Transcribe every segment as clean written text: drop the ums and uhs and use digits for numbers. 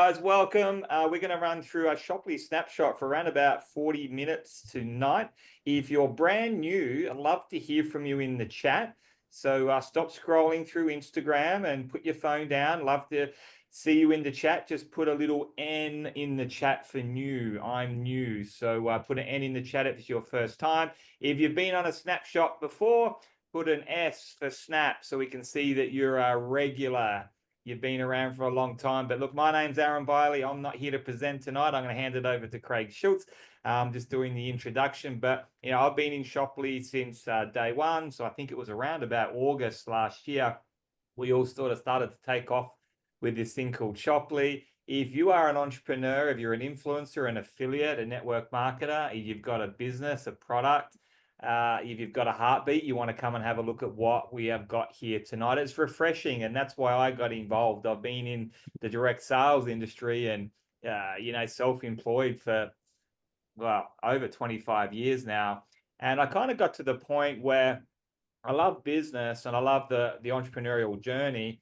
guys, welcome. We're going to run through a Shoply snapshot for around about 40 minutes tonight. If you're brand new, I'd love to hear from you in the chat. So stop scrolling through Instagram and put your phone down. Love to see you in the chat. Just put a little N in the chat for new. I'm new. So put an N in the chat if it's your first time. If you've been on a snapshot before, put an S for snap so we can see that you're a regular. You've been around for a long time. But look, my name's Aaron Biley. I'm not here to present tonight. I'm going to hand it over to Craig Schultz. Just doing the introduction. But, you know, I've been in Shoply since day one. So I think it was around about August last year. We all sort of started to take off with this thing called Shoply. If you are an entrepreneur, if you're an influencer, an affiliate, a network marketer, if you've got a business, a product, if you've got a heartbeat, you want to come and have a look at what we have got here tonight. It's refreshing, and that's why I got involved. I've been in the direct sales industry and, self-employed for, well, over 25 years now. And I kind of got to the point where I love business and I love the entrepreneurial journey.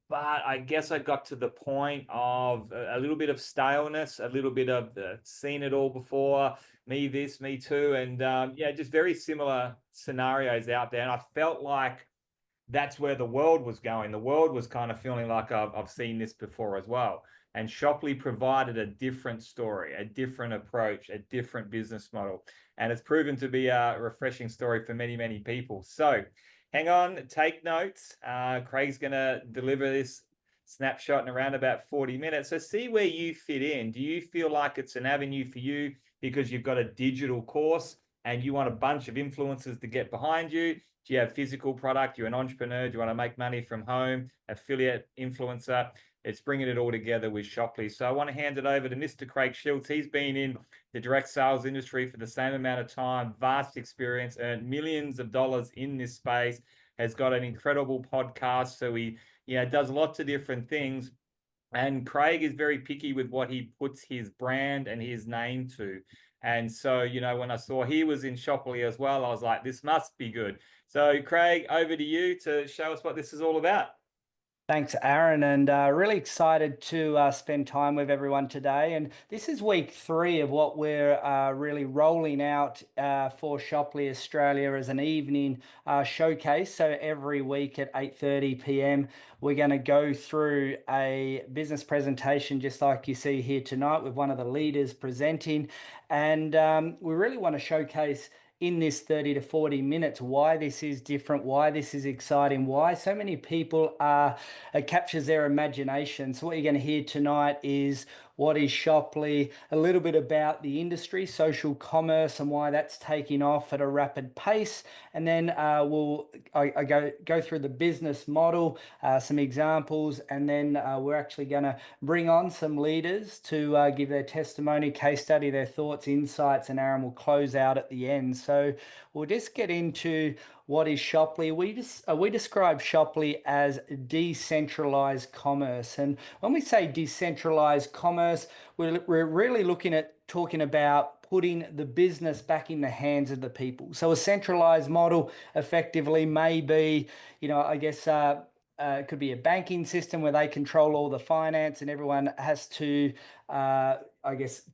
But I guess I got to the point of a little bit of staleness, a little bit of seen it all before, me this, me too. And just very similar scenarios out there. And I felt like that's where the world was going. The world was kind of feeling like I've seen this before as well. And Shoply provided a different story, a different approach, a different business model. And it's proven to be a refreshing story for many, many people. So hang on, take notes. Craig's going to deliver this snapshot in around about 40 minutes. So see where you fit in. Do you feel like it's an avenue for you because you've got a digital course and you want a bunch of influencers to get behind you? Do you have physical product? You're an entrepreneur. Do you want to make money from home? Affiliate, influencer. It's bringing it all together with Shoply. So I want to hand it over to Mr. Craig Schultz. He's been in the direct sales industry for the same amount of time, vast experience, earned millions of dollars in this space, has got an incredible podcast. So he does lots of different things. And Craig is very picky with what he puts his brand and his name to. And so, when I saw he was in Shoply as well, I was like, this must be good. So Craig, over to you to show us what this is all about. Thanks, Aaron, and really excited to spend time with everyone today. And this is week 3 of what we're really rolling out for Shoply Australia as an evening showcase. So every week at 8:30 p.m, we're going to go through a business presentation just like you see here tonight with one of the leaders presenting. And we really want to showcase in this 30 to 40 minutes why this is different, why this is exciting, why so many people it captures their imagination. So what you're going to hear tonight is what is Shoply, a little bit about the industry, social commerce, and why that's taking off at a rapid pace. And then I go through the business model, some examples, and then we're actually going to bring on some leaders to give their testimony, case study, their thoughts, insights, and Aaron will close out at the end. So we'll just get into what is Shoply. We describe Shoply as decentralized commerce. And when we say decentralized commerce, we're really looking at talking about putting the business back in the hands of the people. So a centralized model effectively may be, it could be a banking system where they control all the finance and everyone has to,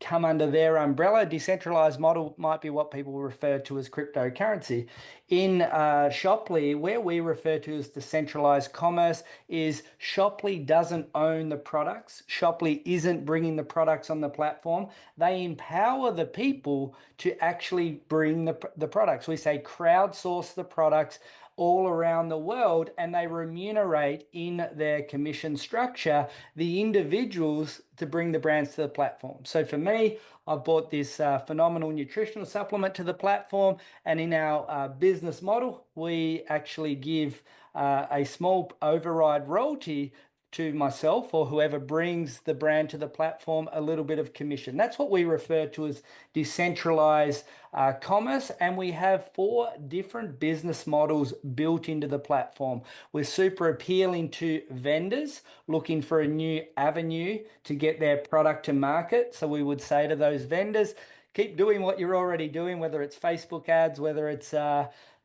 come under their umbrella. Decentralized model might be what people refer to as cryptocurrency. In Shoply, where we refer to as decentralized commerce, is Shoply doesn't own the products. Shoply isn't bringing the products on the platform. They empower the people to actually bring the products. We say crowdsource the products all around the world, and they remunerate in their commission structure the individuals to bring the brands to the platform. So for me, I've bought this phenomenal nutritional supplement to the platform, and in our business model, we actually give a small override royalty to myself or whoever brings the brand to the platform a little bit of commission. That's what we refer to as decentralized commerce, and we have 4 different business models built into the platform. We're super appealing to vendors looking for a new avenue to get their product to market. So we would say to those vendors, keep doing what you're already doing, whether it's Facebook ads, whether it's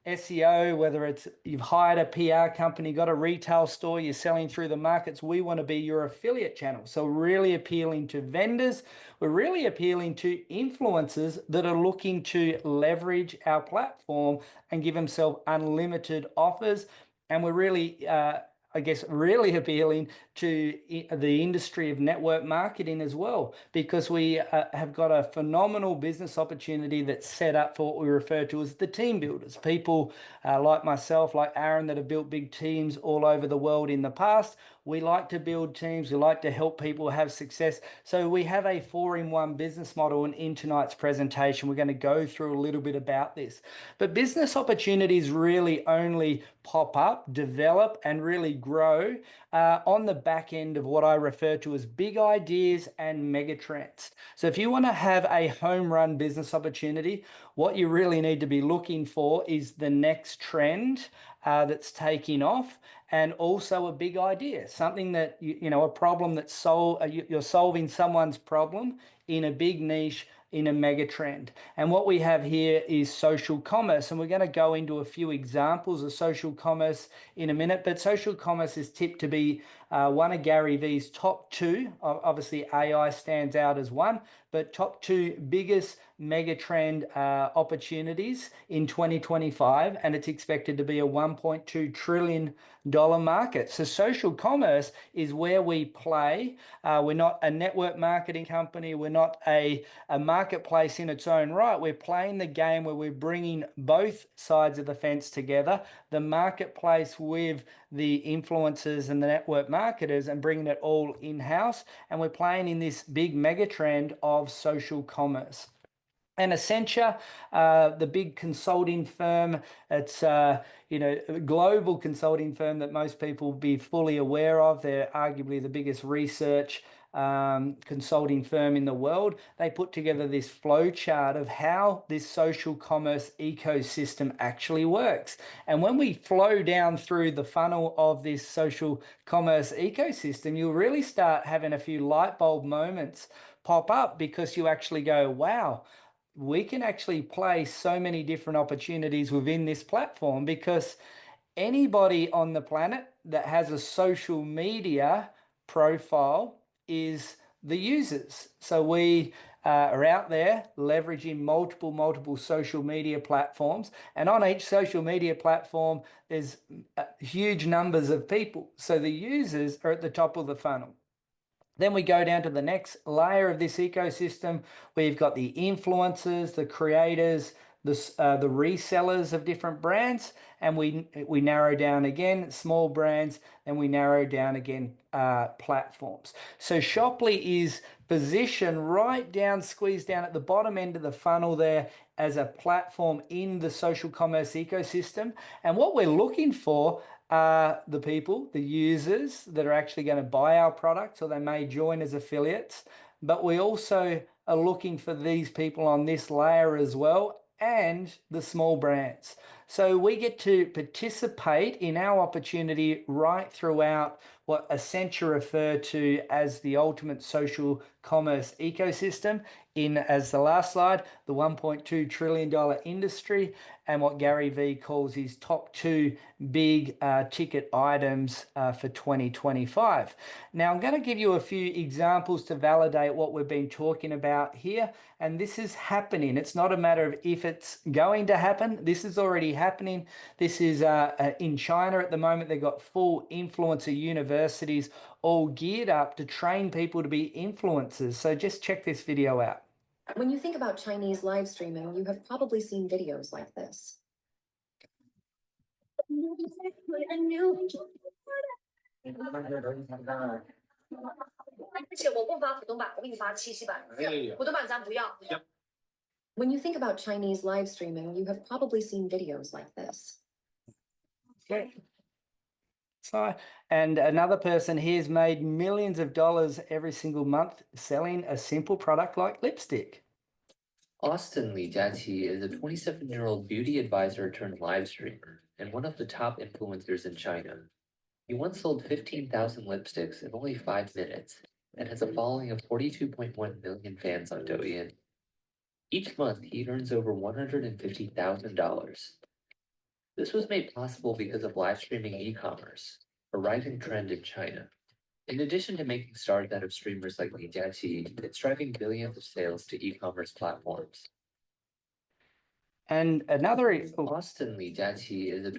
SEO, whether it's you've hired a PR company, got a retail store, you're selling through the markets, we want to be your affiliate channel. So really appealing to vendors. We're really appealing to influencers that are looking to leverage our platform and give themselves unlimited offers. And we're really, I guess, really appealing to the industry of network marketing as well, because we have got a phenomenal business opportunity that's set up for what we refer to as the team builders. People like myself, like Aaron, that have built big teams all over the world in the past. We like to build teams. We like to help people have success. So we have a 4-in-1 business model, and in tonight's presentation, we're going to go through a little bit about this. But business opportunities really only pop up, develop, and really grow on the back end of what I refer to as big ideas and mega trends. So if you want to have a home run business opportunity, what you really need to be looking for is the next trend that's taking off, and also a big idea, something that, a problem that's you're solving someone's problem in a big niche, in a mega trend. And what we have here is social commerce, and we're going to go into a few examples of social commerce in a minute. But social commerce is tipped to be one of Gary Vee's top 2. Obviously AI stands out as one, but top 2 biggest mega trend opportunities in 2025, and it's expected to be a $1.2 trillion market. So social commerce is where we play. We're not a network marketing company. We're not a marketplace in its own right. We're playing the game where we're bringing both sides of the fence together, the marketplace with the influencers and the network marketers, and bringing it all in-house. And we're playing in this big mega trend of social commerce. And Accenture, the big consulting firm, it's a global consulting firm that most people will be fully aware of. They're arguably the biggest research consulting firm in the world. They put together this flow chart of how this social commerce ecosystem actually works. And when we flow down through the funnel of this social commerce ecosystem, you'll really start having a few light bulb moments pop up, because you actually go, wow, we can actually play so many different opportunities within this platform, because anybody on the planet that has a social media profile is the users. So we are out there leveraging multiple social media platforms, and on each social media platform there's huge numbers of people. So the users are at the top of the funnel. Then we go down to the next layer of this ecosystem. We've got the influencers, the creators, the resellers of different brands, and we narrow down again small brands, and we narrow down again platforms. So Shoply is positioned right down, squeezed down at the bottom end of the funnel there as a platform in the social commerce ecosystem. And what we're looking for are the people, the users that are actually going to buy our products, or they may join as affiliates. But we also are looking for these people on this layer as well, and the small brands. So we get to participate in our opportunity right throughout what Accenture refer to as the ultimate social commerce ecosystem, in, as the last slide, the $1.2 trillion industry, and what Gary Vee calls his top 2 big ticket items for 2025. Now, I'm going to give you a few examples to validate what we've been talking about here. And this is happening. It's not a matter of if it's going to happen. This is already happening. This is in China at the moment. They've got full influencer universities all geared up to train people to be influencers. So just check this video out. When you think about Chinese live streaming, you have probably seen videos like this. When you think about Chinese live streaming, you have probably seen videos like this. Okay. So, and another person here's made millions of dollars every single month selling a simple product like lipstick. Austin Li Jiaqi is a 27-year-old beauty advisor turned live streamer and one of the top influencers in China. He once sold 15,000 lipsticks in only 5 minutes and has a following of 42.1 million fans on Douyin. Each month, he earns over $150,000. This was made possible because of live streaming e-commerce, a rising trend in China. In addition to making stars out of streamers like Li Jiaqi, it's driving billions of sales to e-commerce platforms. And another, Austin Li Jiaqi is a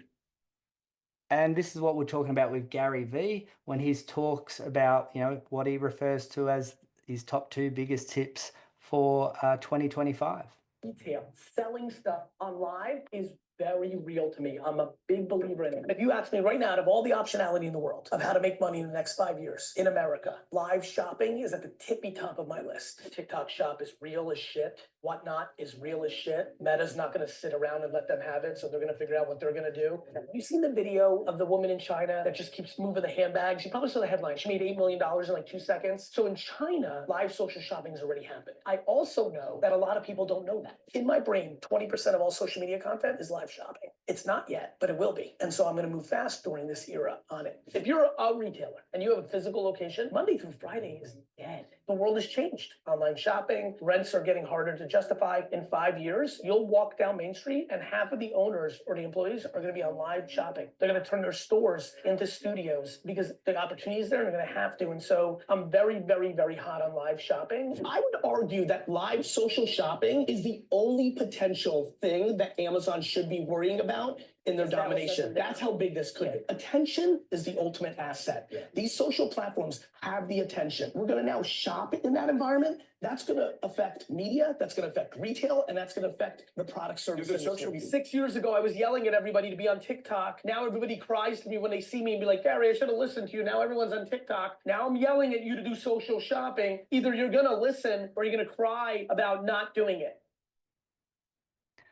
and this is what we're talking about with Gary Vee when he talks about, what he refers to as his top 2 biggest tips for 2025. Retail, selling stuff on live is very real to me. I'm a big believer in it. If you ask me right now, out of all the optionality in the world of how to make money in the next 5 years in America, live shopping is at the tippy top of my list. TikTok Shop is real as shit. Whatnot is real as shit. Meta's not going to sit around and let them have it, so they're going to figure out what they're going to do. Have you seen the video of the woman in China that just keeps moving the handbags? You probably saw the headline. She made $8 million in like 2 seconds. So in China, live social shopping has already happened. I also know that a lot of people don't know that. In my brain, 20% of all social media content is live shopping. It's not yet, but it will be. And so I'm going to move fast during this era on it. If you're a retailer and you have a physical location, Monday through Friday is dead. The world has changed. Online shopping, rents are getting harder to justify. In 5 years, you'll walk down Main Street and half of the owners or the employees are going to be on live shopping. They're going to turn their stores into studios because the opportunity is there and they're going to have to. And so I'm very, very, very hot on live shopping. I would argue that live social shopping is the only potential thing that Amazon should be worrying about in their domination. That's how big this could be. Attention is the ultimate asset. These social platforms have the attention. We're going to now shop in that environment. That's going to affect media. That's going to affect retail, and that's going to affect the product service industry. 6 years ago, I was yelling at everybody to be on TikTok. Now everybody cries to me when they see me and be like, Gary, I should have listened to you. Now everyone's on TikTok. Now I'm yelling at you to do social shopping. Either you're going to listen or you're going to cry about not doing it.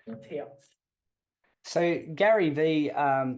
Details. So Gary Vee,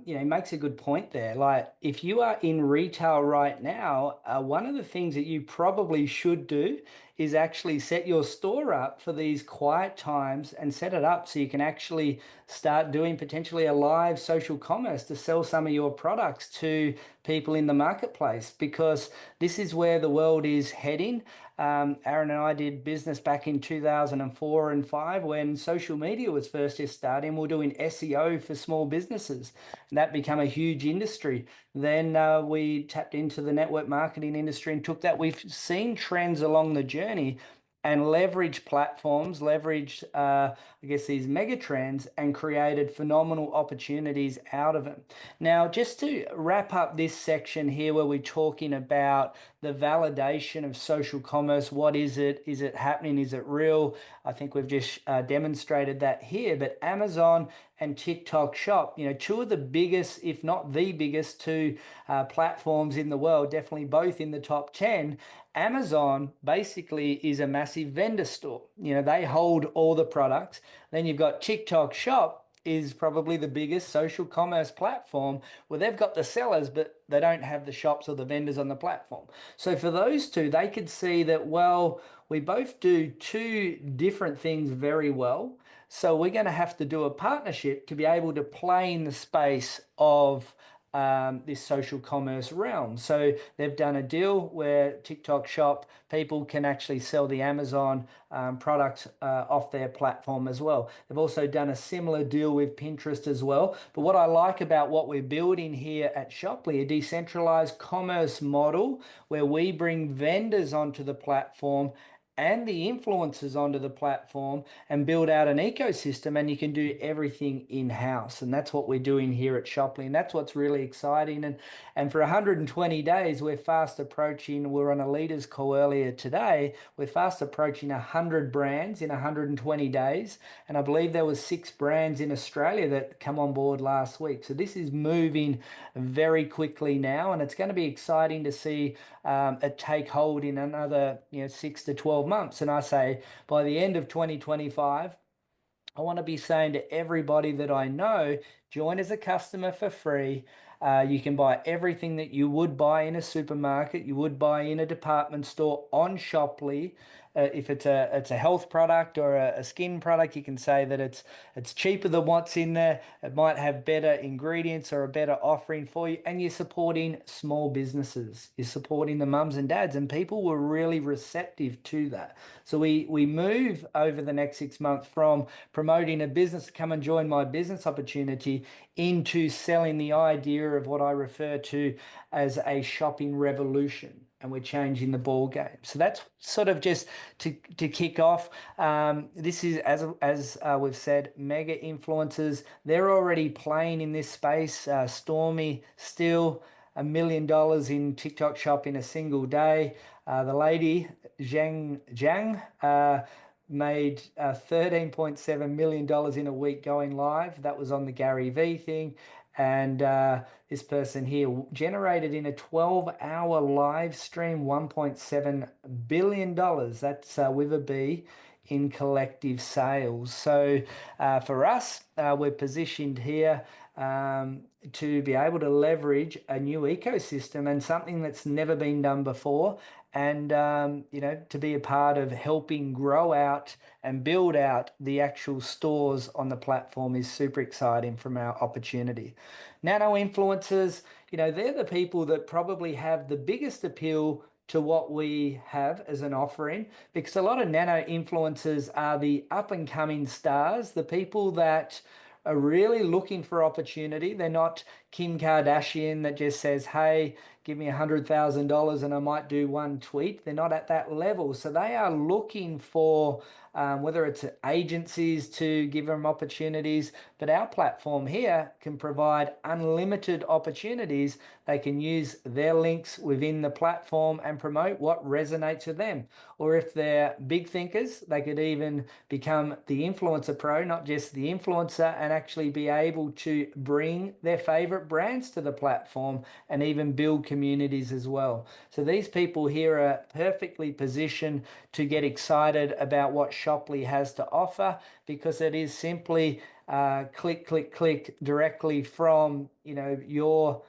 makes a good point there. Like, if you are in retail right now, one of the things that you probably should do is actually set your store up for these quiet times and set it up so you can actually start doing potentially a live social commerce to sell some of your products to people in the marketplace, because this is where the world is heading. Aaron and I did business back in 2004 and 5 when social media was first just starting. We're doing SEO for small businesses, and that became a huge industry. Then we tapped into the network marketing industry and took that. We've seen trends along the journey and leveraged platforms, these mega trends, and created phenomenal opportunities out of it. Now, just to wrap up this section here where we're talking about the validation of social commerce, what is it? Is it happening? Is it real? I think we've just demonstrated that here. But Amazon and TikTok Shop, two of the biggest, if not the biggest, two platforms in the world, definitely both in the top 10. Amazon basically is a massive vendor store. They hold all the products. Then you've got TikTok Shop is probably the biggest social commerce platform where they've got the sellers, but they don't have the shops or the vendors on the platform. So for those two, they could see that, well, we both do two different things very well. So we're going to have to do a partnership to be able to play in the space of this social commerce realm. So they've done a deal where TikTok Shop people can actually sell the Amazon products off their platform as well. They've also done a similar deal with Pinterest as well. But what I like about what we're building here at Shoply, a decentralized commerce model where we bring vendors onto the platform and the influencers onto the platform and build out an ecosystem, and you can do everything in-house. And that's what we're doing here at Shoply, and that's what's really exciting. And for 120 days, we're on a leaders call earlier today, we're fast approaching 100 brands in 120 days. And I believe there was 6 brands in Australia that come on board last week. So this is moving very quickly now, and it's going to be exciting to see it take hold in another 6 to 12 months. And I say by the end of 2025, I want to be saying to everybody that I know, join as a customer for free. You can buy everything that you would buy in a supermarket, you would buy in a department store on Shoply. if it's a health product or a skin product, you can say that it's cheaper than what's in there. It might have better ingredients or a better offering for you, and you're supporting small businesses. You're supporting the mums and dads, and people were really receptive to that. So we move over the next 6 months from promoting a business to come and join my business opportunity into selling the idea of what I refer to as a shopping revolution, and we're changing the ball game. So that's sort of just to kick off. This is, as we've said, mega influencers. They're already playing in this space. Stormy still $1 million in TikTok shop in a single day. The lady Zhang made $13.7 million in a week going live. That was on the Gary Vee thing. And this person here generated in a 12-hour live stream $1.7 billion. That's with a B in collective sales. So for us, we're positioned here to be able to leverage a new ecosystem and something that's never been done before, and to be a part of helping grow out and build out the actual stores on the platform is super exciting from our opportunity. Nano influencers, they're the people that probably have the biggest appeal to what we have as an offering, because a lot of nano influencers are the up and coming stars, the people that are really looking for opportunity. They're not Kim Kardashian that just says, hey, give me $100,000 and I might do one tweet. They're not at that level. So they are looking for whether it's agencies to give them opportunities, but our platform here can provide unlimited opportunities. They can use their links within the platform and promote what resonates with them. Or if they're big thinkers, they could even become the influencer pro, not just the influencer, and actually be able to bring their favorite brands to the platform and even build communities as well. So these people here are perfectly positioned to get excited about what Shoply has to offer, because it is simply click directly from your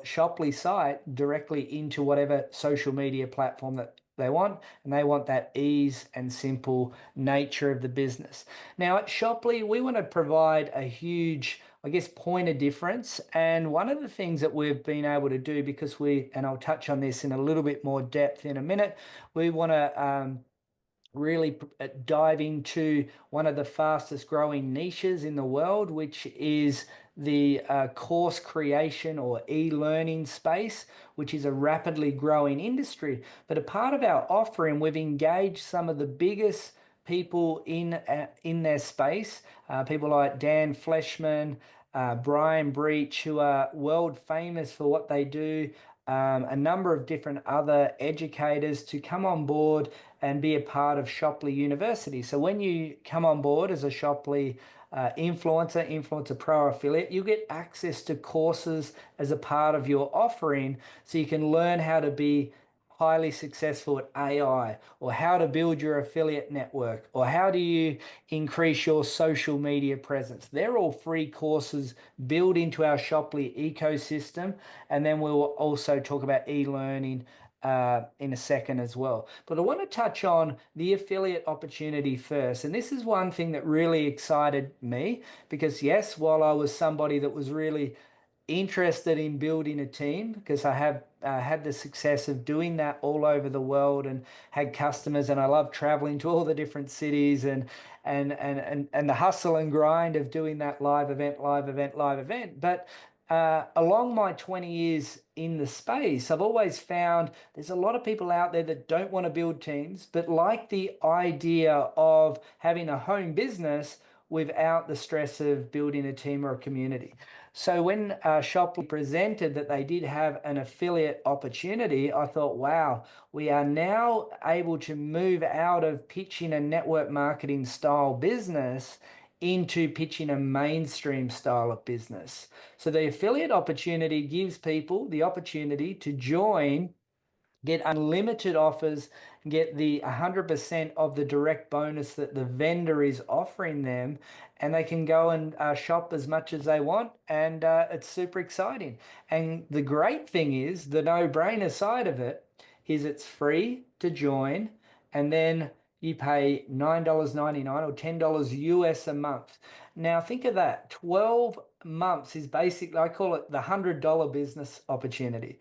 Shoply site directly into whatever social media platform that they want, and they want that ease and simple nature of the business. Now at Shoply, we want to provide a huge, point of difference. And one of the things that we've been able to do, because and I'll touch on this in a little bit more depth in a minute, we want to really dive into one of the fastest growing niches in the world, which is the course creation or e-learning space, which is a rapidly growing industry. But a part of our offering, we've engaged some of the biggest people in their space, people like Dan Fleshman, Brian Breach, who are world famous for what they do, a number of different other educators to come on board and be a part of Shoply University. So when you come on board as a Shoply influencer pro affiliate, you get access to courses as a part of your offering, so you can learn how to be highly successful at AI, or how to build your affiliate network, or how do you increase your social media presence. They're all free courses built into our Shoply ecosystem. And then we'll also talk about e-learning in a second as well. But I want to touch on the affiliate opportunity first. And this is one thing that really excited me, because yes, while I was somebody that was really interested in building a team, because I have had the success of doing that all over the world and had customers, and I love traveling to all the different cities and the hustle and grind of doing that live event. But along my 20 years in the space, I've always found there's a lot of people out there that don't want to build teams, but like the idea of having a home business without the stress of building a team or a community. So when Shoply presented that they did have an affiliate opportunity, I thought, wow, we are now able to move out of pitching a network marketing style business into pitching a mainstream style of business. So the affiliate opportunity gives people the opportunity to join, get unlimited offers, get the 100% of the direct bonus that the vendor is offering them, and they can go and shop as much as they want, and it's super exciting. And the great thing is, the no-brainer side of it is it's free to join, and then you pay $9.99 or $10 US a month. Now think of that. 12 months is basically, I call it the $100 business opportunity.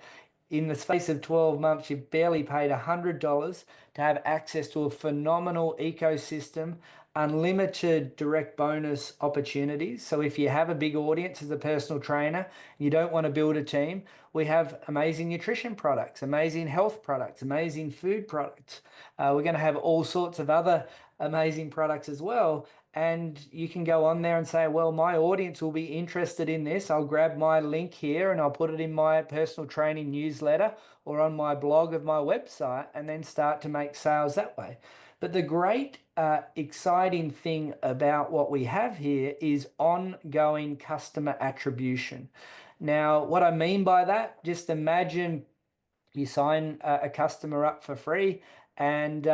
In the space of 12 months, you've barely paid $100 to have access to a phenomenal ecosystem, unlimited direct bonus opportunities. So if you have a big audience as a personal trainer, you don't want to build a team, we have amazing nutrition products, amazing health products, amazing food products. We're going to have all sorts of other amazing products as well. And you can go on there and say, well, my audience will be interested in this. I'll grab my link here and I'll put it in my personal training newsletter or on my blog of my website, and then start to make sales that way. But the great, exciting thing about what we have here is ongoing customer attribution. Now, what I mean by that, just imagine you sign a customer up for free, and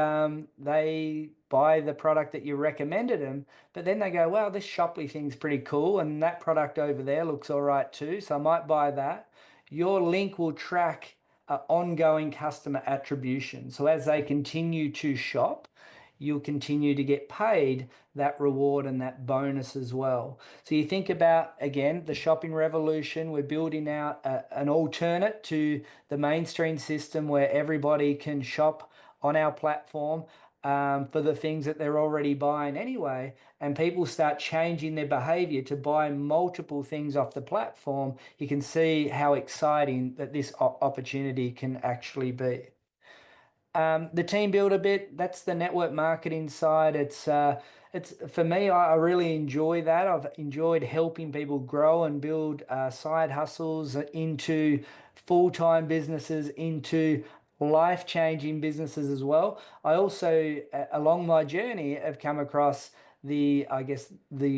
they buy the product that you recommended them, but then they go, well, this Shopley thing's pretty cool, and that product over there looks all right too, so I might buy that. Your link will track ongoing customer attribution. So as they continue to shop, you'll continue to get paid that reward and that bonus as well. So you think about, again, the shopping revolution. We're building out an alternate to the mainstream system where everybody can shop on our platform for the things that they're already buying anyway, and people start changing their behavior to buy multiple things off the platform. You can see how exciting that this opportunity can actually be. The team builder bit, that's the network marketing side. It's for me, I really enjoy that. I've enjoyed helping people grow and build side hustles into full-time businesses, into life-changing businesses as well. I also, along my journey, have come across the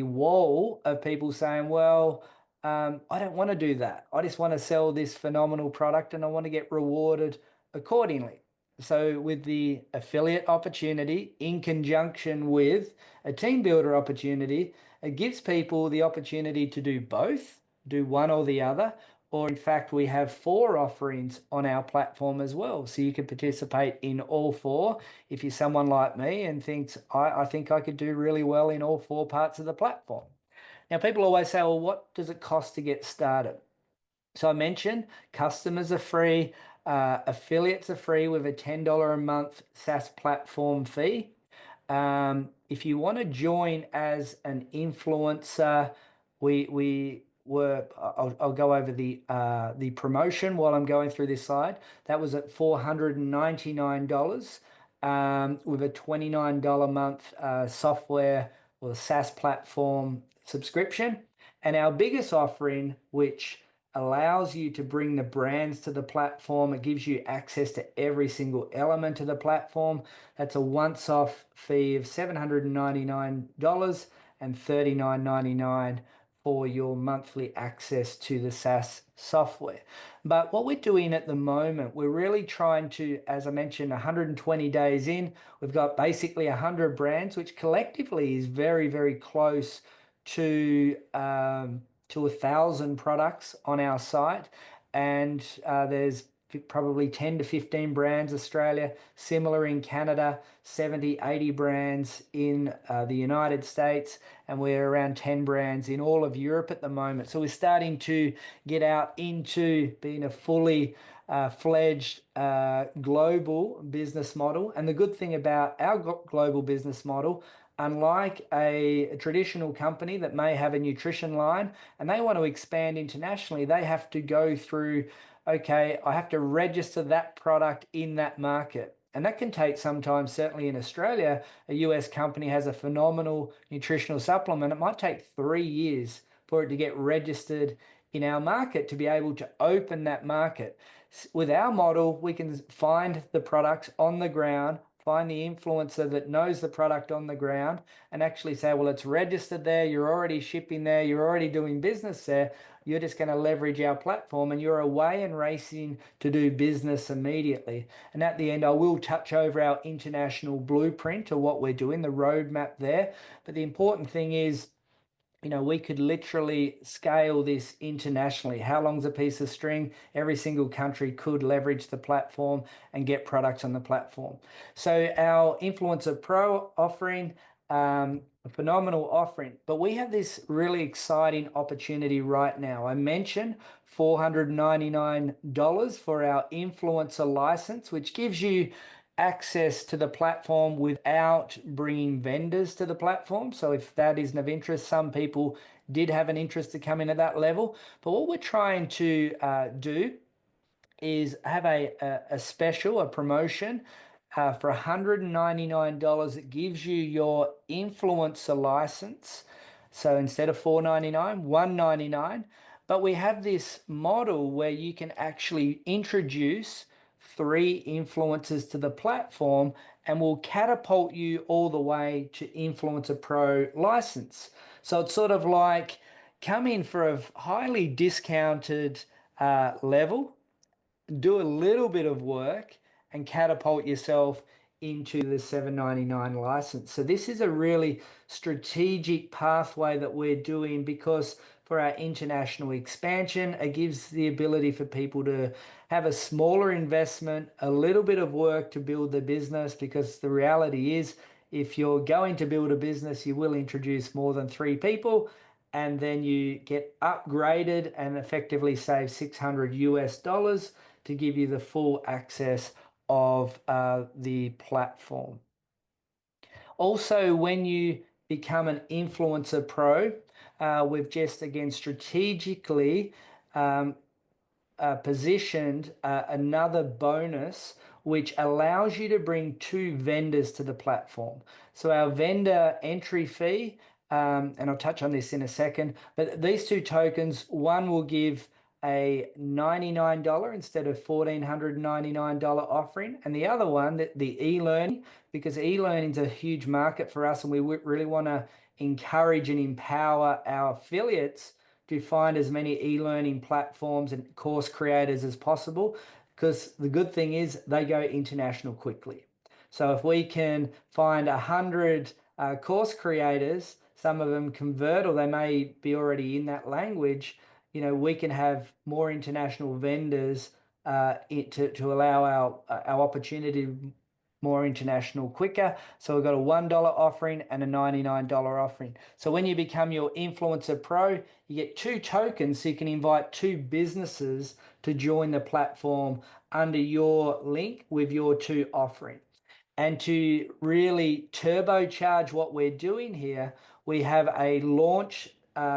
wall of people saying, well, I don't want to do that. I just want to sell this phenomenal product and I want to get rewarded accordingly. So with the affiliate opportunity in conjunction with a team builder opportunity, it gives people the opportunity to do both, do one or the other, or in fact, we have 4 offerings on our platform as well. So you can participate in all 4 if you're someone like me and thinks, I think I could do really well in all 4 parts of the platform. Now, people always say, well, what does it cost to get started? So I mentioned customers are free, affiliates are free with a $10 a month SaaS platform fee. If you want to join as an influencer, I'll go over the promotion while I'm going through this slide. That was at $499 with a $29 a month software or SaaS platform subscription. And our biggest offering, which allows you to bring the brands to the platform, it gives you access to every single element of the platform. That's a once-off fee of $799 and $39.99 for your monthly access to the SaaS software. But what we're doing at the moment, we're really trying to, as I mentioned, 120 days in, we've got basically 100 brands, which collectively is very, very close to 1,000 products on our site, and there's probably 10 to 15 brands Australia, similar in Canada, 70, 80 brands in the United States, and we're around 10 brands in all of Europe at the moment. So we're starting to get out into being a fully fledged global business model. And the good thing about our global business model, unlike a traditional company that may have a nutrition line and they want to expand internationally, they have to go through, okay, I have to register that product in that market. And that can take sometimes, certainly in Australia, a US company has a phenomenal nutritional supplement. It might take 3 years for it to get registered in our market to be able to open that market. With our model, we can find the products on the ground, find the influencer that knows the product on the ground and actually say, well, it's registered there, you're already shipping there, you're already doing business there, you're just going to leverage our platform and you're away and racing to do business immediately. And at the end, I will touch over our international blueprint of what we're doing, the roadmap there. But the important thing is we could literally scale this internationally. How long's a piece of string? Every single country could leverage the platform and get products on the platform. So our Influencer Pro offering, a phenomenal offering, but we have this really exciting opportunity right now. I mentioned $499 for our influencer license, which gives you access to the platform without bringing vendors to the platform. So if that isn't of interest, some people did have an interest to come in at that level. But what we're trying to do is have a special, a promotion for $199. It gives you your influencer license. So instead of $499, $199. But we have this model where you can actually introduce 3 influencers to the platform and will catapult you all the way to Influencer Pro license. So it's sort of like come in for a highly discounted level, do a little bit of work and catapult yourself into the $799 license. So this is a really strategic pathway that we're doing because for our international expansion, it gives the ability for people to have a smaller investment, a little bit of work to build the business, because the reality is if you're going to build a business, you will introduce more than 3 people and then you get upgraded and effectively save $600 to give you the full access of the platform. Also, when you become an Influencer Pro, we've just again strategically positioned another bonus which allows you to bring 2 vendors to the platform. So our vendor entry fee, and I'll touch on this in a second, but these 2 tokens, one will give a $99 instead of $1,499 offering, and the other one, the e-learning, because e-learning is a huge market for us and we really want to encourage and empower our affiliates to find as many e-learning platforms and course creators as possible, because the good thing is they go international quickly. So if we can find 100 course creators, some of them convert or they may be already in that language, we can have more international vendors to allow our opportunity more international quicker. So we've got a $1 offering and a $99 offering. So when you become your Influencer Pro, you get 2 tokens so you can invite 2 businesses to join the platform under your link with your 2 offering. And to really turbocharge what we're doing here, we have a launch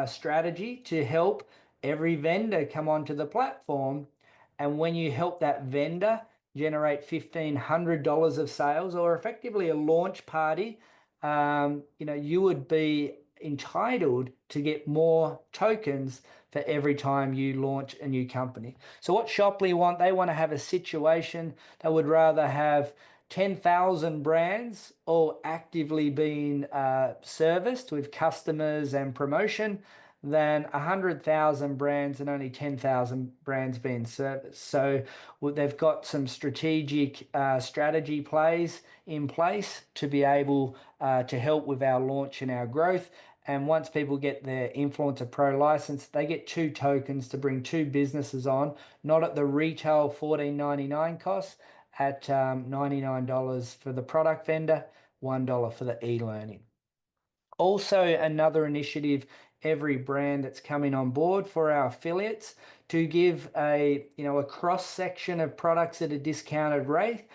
strategy to help every vendor come onto the platform. And when you help that vendor generate $1,500 of sales, or effectively a launch party, you would be entitled to get more tokens for every time you launch a new company. So what Shoply want, they want to have a situation that would rather have 10,000 brands all actively being serviced with customers and promotion than 100,000 brands and only 10,000 brands being serviced. So they've got some strategic strategy plays in place to be able to help with our launch and our growth. And once people get their Influencer Pro license, they get 2 tokens to bring 2 businesses on, not at the retail $14.99 cost, at $99 for the product vendor, $1 for the e-learning. Also, another initiative, every brand that's coming on board for our affiliates to give a cross section of products at a discounted rate,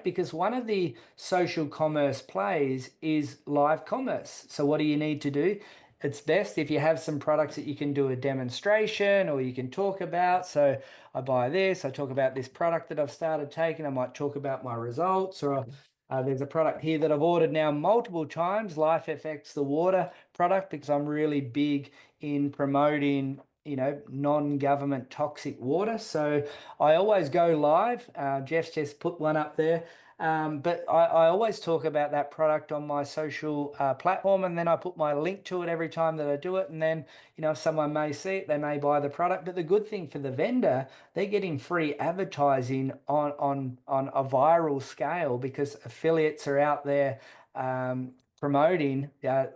because one of the social commerce plays is live commerce. So what do you need to do? It's best if you have some products that you can do a demonstration or you can talk about. So I buy this, I talk about this product that I've started taking, I might talk about my results, or there's a product here that I've ordered now multiple times, Life FX, the water product, because I'm really big in promoting, non-government toxic water. So I always go live. Jeff's just put one up there. But I always talk about that product on my social platform, and then I put my link to it every time that I do it. And then, someone may see it, they may buy the product. But the good thing for the vendor, they're getting free advertising on a viral scale, because affiliates are out there promoting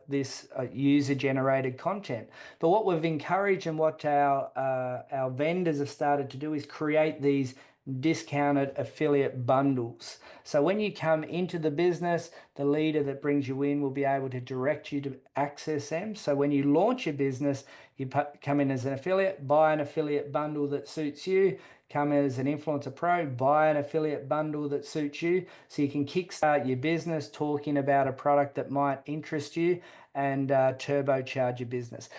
this user-generated content. But what we've encouraged and what our vendors have started to do is create these discounted affiliate bundles. So when you come into the business, the leader that brings you in will be able to direct you to access them. So when you launch your business, you come in as an affiliate, buy an affiliate bundle that suits you, come as an influencer pro, buy an affiliate bundle that suits you, so you can kickstart your business talking about a product that might interest you and turbocharge your business.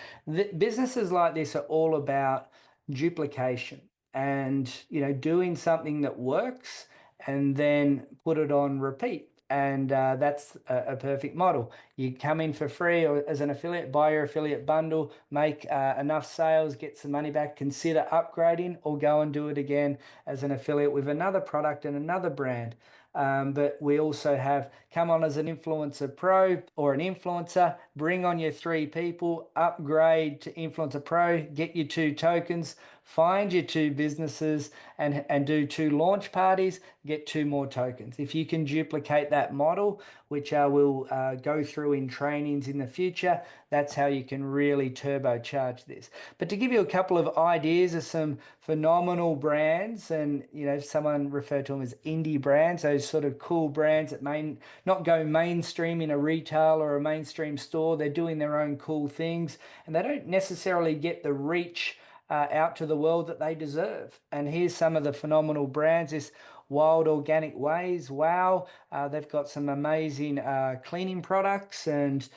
Businesses like this are all about duplication and doing something that works and then put it on repeat. And that's a perfect model. You come in for free or as an affiliate, buy your affiliate bundle, make enough sales, get some money back, consider upgrading, or go and do it again as an affiliate with another product and another brand. But we also have come on as an influencer pro or an influencer, bring on your 3 people, upgrade to influencer pro, get your 2 tokens, find your 2 businesses and do 2 launch parties, get 2 more tokens. If you can duplicate that model, which I will go through in trainings in the future, that's how you can really turbocharge this. But to give you a couple of ideas of some phenomenal brands, and someone referred to them as indie brands, those sort of cool brands that may not go mainstream in a retail or a mainstream store. They're doing their own cool things and they don't necessarily get the reach out to the world that they deserve. And here's some of the phenomenal brands. This Wild Organic Ways, wow, they've got some amazing cleaning products, and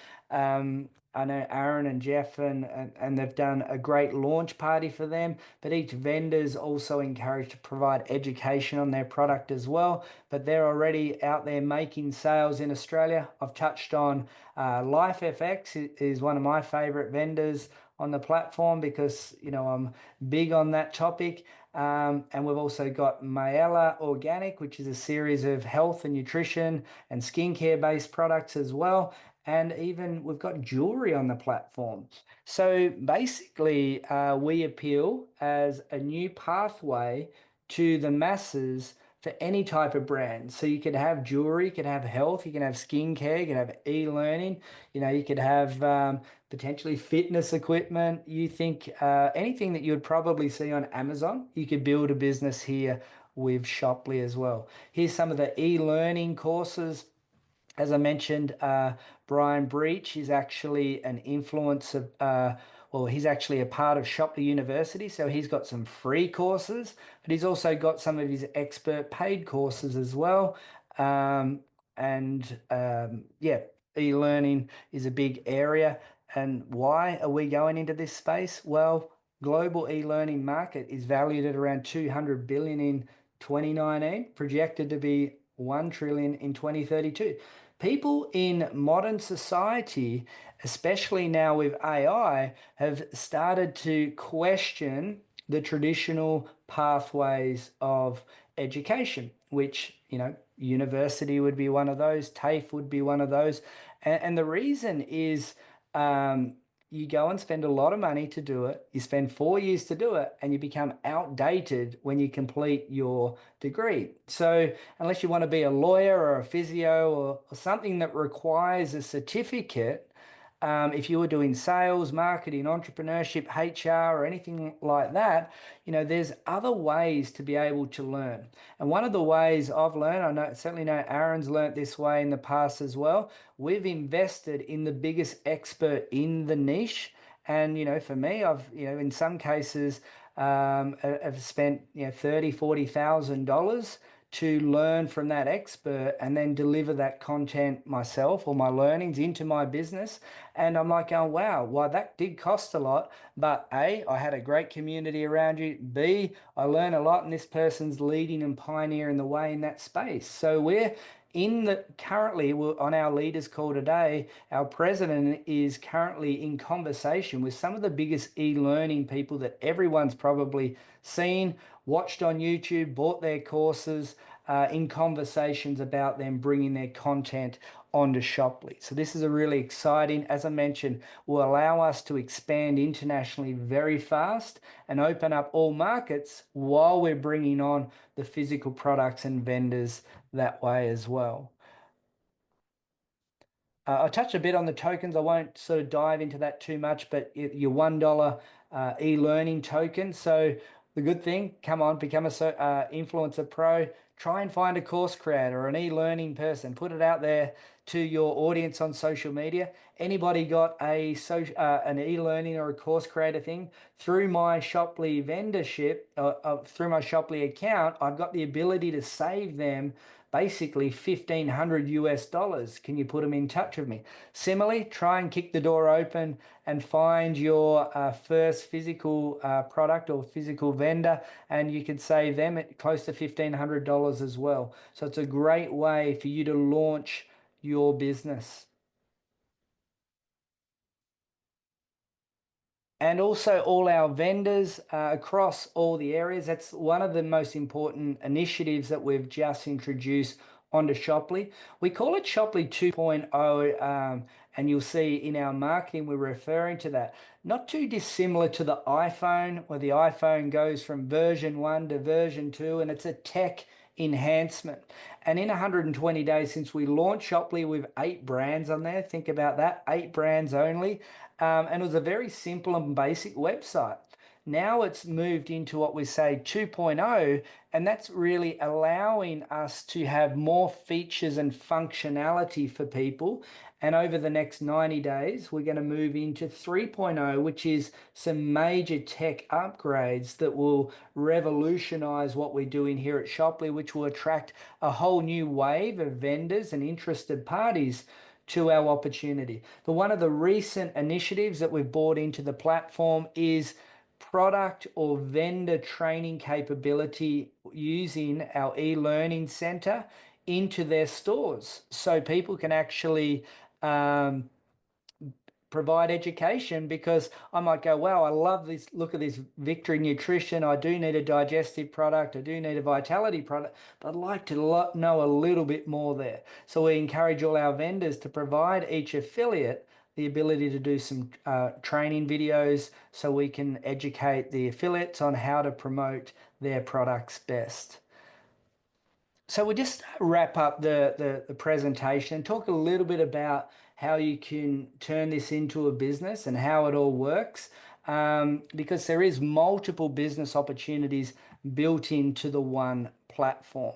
I know Aaron and Jeff and they've done a great launch party for them, but each vendor's also encouraged to provide education on their product as well. But they're already out there making sales in Australia. I've touched on LifeFX is one of my favorite vendors on the platform because I'm big on that topic. And we've also got Mayella Organic, which is a series of health and nutrition and skincare based products as well. And even we've got jewelry on the platform. So basically, we appeal as a new pathway to the masses for any type of brand. So you could have jewelry, you could have health, you can have skincare, you can have e-learning, you could have potentially fitness equipment. You think anything that you would probably see on Amazon, you could build a business here with Shopley as well. Here's some of the e-learning courses. As I mentioned, Brian Breach is actually an influencer. He's actually a part of Shopley University, so he's got some free courses, but he's also got some of his expert paid courses as well. E-learning is a big area. And why are we going into this space? Well, global e-learning market is valued at around 200 billion in 2019, projected to be 1 trillion in 2032. People in modern society, especially now with AI, have started to question the traditional pathways of education, which, university would be one of those, TAFE would be one of those. And the reason is you go and spend a lot of money to do it. You spend 4 years to do it, and you become outdated when you complete your degree. So unless you want to be a lawyer or a physio or something that requires a certificate, if you were doing sales, marketing, entrepreneurship, HR, or anything like that, there's other ways to be able to learn. And one of the ways I've learned, certainly know Aaron's learned this way in the past as well. We've invested in the biggest expert in the niche. And, for me, I've, in some cases, have spent, $30,000-$40,000 to learn from that expert and then deliver that content myself or my learnings into my business. And I'm like, oh, wow, well, that did cost a lot, but A, I had a great community around you. B, I learned a lot, and this person's leading and pioneering the way in that space. So we're currently on our leaders call today, our president is currently in conversation with some of the biggest e-learning people that everyone's probably seen, watched on YouTube, bought their courses, in conversations about them bringing their content onto Shopley. So this is a really exciting, as I mentioned, will allow us to expand internationally very fast and open up all markets while we're bringing on the physical products and vendors that way as well. I'll touch a bit on the tokens. I won't sort of dive into that too much, but your $1 e-learning token. So the good thing, come on, become a influencer pro. Try and find a course creator or an e-learning person. Put it out there to your audience on social media. Anybody got an e-learning or a course creator thing? Through my Shoply vendorship, through my Shoply account, I've got the ability to save them basically $1,500 US. Can you put them in touch with me? Similarly, try and kick the door open and find your first physical product or physical vendor, and you could save them at close to $1,500 as well. So it's a great way for you to launch your business. And also all our vendors across all the areas. That's one of the most important initiatives that we've just introduced onto Shoply. We call it Shoply 2.0, and you'll see in our marketing we're referring to that. Not too dissimilar to the iPhone, where the iPhone goes from version 1 to version 2, and it's a tech enhancement. And in 120 days since we launched Shoply with 8 brands on there, think about that, 8 brands only. And it was a very simple and basic website. Now it's moved into what we say 2.0, and that's really allowing us to have more features and functionality for people. And over the next 90 days, we're going to move into 3.0, which is some major tech upgrades that will revolutionize what we're doing here at Shoply, which will attract a whole new wave of vendors and interested parties to our opportunity. But one of the recent initiatives that we've brought into the platform is product or vendor training capability using our e-learning center into their stores, so people can actually provide education. Because I might go, wow, I love this, look at this Victory Nutrition, I do need a digestive product, I do need a vitality product, but I'd like to know a little bit more there. So we encourage all our vendors to provide each affiliate the ability to do some training videos so we can educate the affiliates on how to promote their products best. So we just wrap up the presentation and talk a little bit about how you can turn this into a business and how it all works, because there is multiple business opportunities built into the one platform.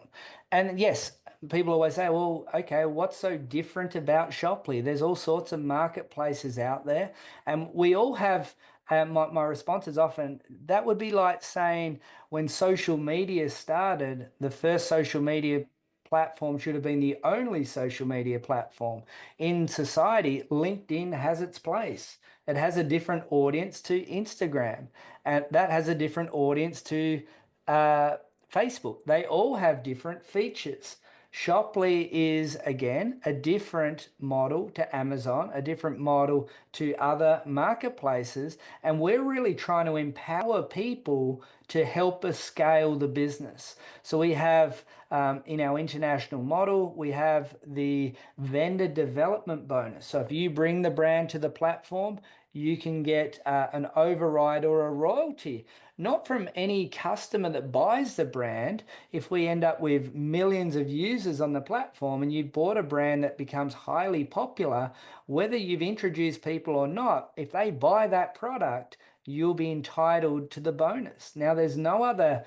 And yes, people always say, well, okay, what's so different about Shoply? There's all sorts of marketplaces out there, and we all have, my response is often, that would be like saying when social media started, the first social media platform should have been the only social media platform. In society, LinkedIn has its place. It has a different audience to Instagram, and that has a different audience to Facebook. They all have different features. Shoply is, again, a different model to Amazon, a different model to other marketplaces, and we're really trying to empower people to help us scale the business. So we have, in our international model, we have the vendor development bonus. So if you bring the brand to the platform, you can get an override or a royalty, not from any customer that buys the brand. If we end up with millions of users on the platform and you've bought a brand that becomes highly popular, whether you've introduced people or not, if they buy that product, you'll be entitled to the bonus. Now, there's no other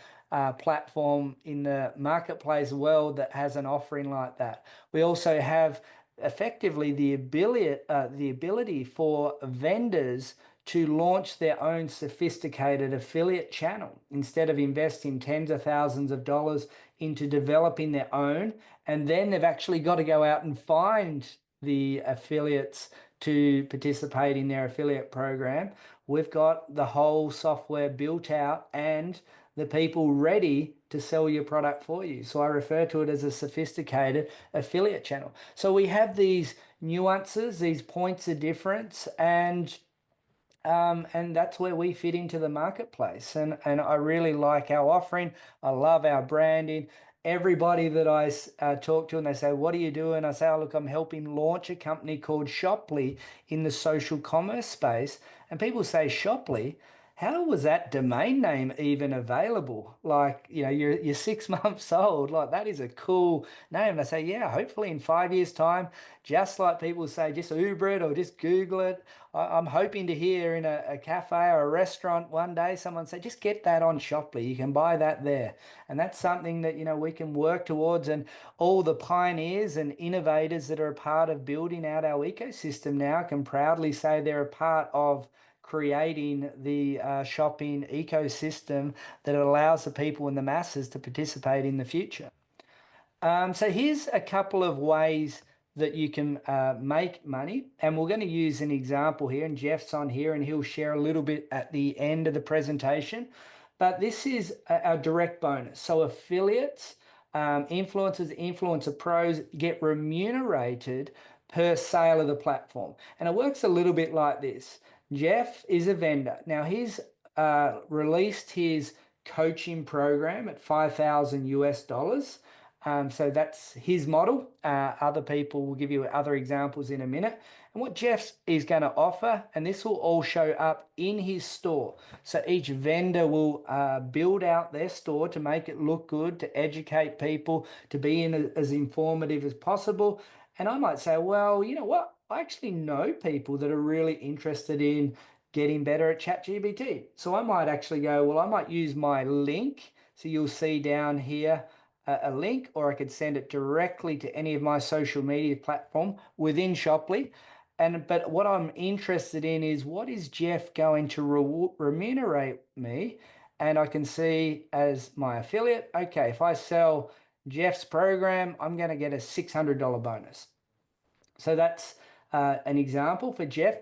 platform in the marketplace world that has an offering like that. We also have effectively the ability for vendors to launch their own sophisticated affiliate channel instead of investing tens of thousands of dollars into developing their own. And then they've actually got to go out and find the affiliates to participate in their affiliate program. We've got the whole software built out and the people ready to sell your product for you. So I refer to it as a sophisticated affiliate channel. So we have these nuances, these points of difference, and that's where we fit into the marketplace. And I really like our offering. I love our branding. Everybody that I talk to and they say, what are you doing? I say, oh, look, I'm helping launch a company called Shoply in the social commerce space. And people say, Shoply? how was that domain name even available? Like, you're 6 months old. Like, that is a cool name. And I say, yeah, hopefully in 5 years' time, just like people say, just Uber it or just Google it. I'm hoping to hear in a cafe or a restaurant one day someone say, just get that on Shoply. You can buy that there. And that's something that, we can work towards. And all the pioneers and innovators that are a part of building out our ecosystem now can proudly say they're a part of creating the shopping ecosystem that allows the people and the masses to participate in the future. So here's a couple of ways that you can make money. And we're going to use an example here, and Jeff's on here and he'll share a little bit at the end of the presentation. But this is a direct bonus. So affiliates, influencers, influencer pros get remunerated per sale of the platform. And it works a little bit like this. Jeff is a vendor. Now he's released his coaching program at $5,000 US. So that's his model. Other people will give you other examples in a minute. And what Jeff is going to offer, and this will all show up in his store. So each vendor will build out their store to make it look good, to educate people, to be as informative as possible. And I might say, well, you know what? I actually know people that are really interested in getting better at ChatGPT. So I might actually go, well, I might use my link. So you'll see down here a link, or I could send it directly to any of my social media platform within Shoply. But what I'm interested in is, what is Jeff going to remunerate me? And I can see as my affiliate, okay, if I sell Jeff's program, I'm going to get a $600 bonus. So that's an example for Jeff.